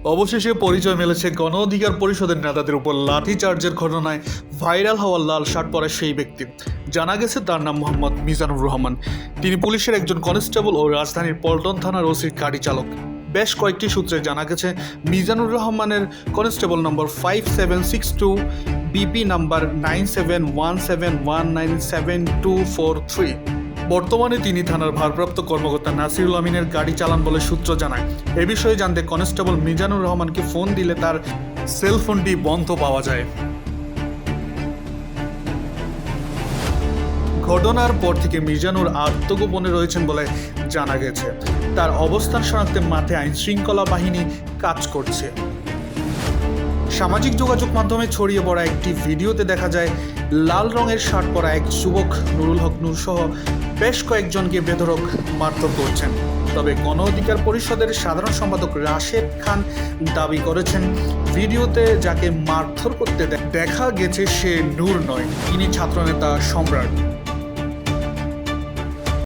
অবশেষে পরিচয় মিলেছে গণ অধিকার পরিষদের নেতাদের উপর লাঠিচার্জের ঘটনায় ভাইরাল হওয়া লাল শার্ট পরা সেই ব্যক্তি। জানা গেছে তার নাম মোহাম্মদ মিজানুর রহমান। তিনি পুলিশের একজন কনস্টেবল ও রাজধানীর পল্টন থানার ওসির গাড়ি চালক। বেশ কয়েকটি সূত্রে জানা গেছে মিজানুর রহমানের কনস্টেবল নম্বর 5762, বিপি নাম্বার 9717197243। বর্তমানে তিনি থানার ভারপ্রাপ্ত কর্মকর্তা নাসিরুল আমিনের গাড়ি চালান বলে সূত্র জানায়। এ বিষয়ে জানতে কনস্টেবল মিজানুর রহমানকে ফোন দিলে তার সেলফোনটি বন্ধ পাওয়া যায়। ঘটনার পর থেকে মিজানুর আত্মগোপনে রয়েছেন বলে জানা গেছে। তার অবস্থান শনাক্তে মাঠে আইন শৃঙ্খলা বাহিনী কাজ করছে। সামাজিক যোগাযোগ মাধ্যমে ছড়িয়ে পড়া একটি ভিডিওতে দেখা যায় লাল রঙের শার্ট পরা এক যুবক নুরুল হক নূর সহ বেশ কয়েকজনকে বেধড়ক মারধর করছেন। তবে গণ অধিকার পরিষদের সাধারণ সম্পাদক রাশেদ খান দাবি করেছেন, ভিডিওতে যাকে মারধর করতে দেখা গেছে সে নূর নয়, তিনি ছাত্রনেতা সম্রাট।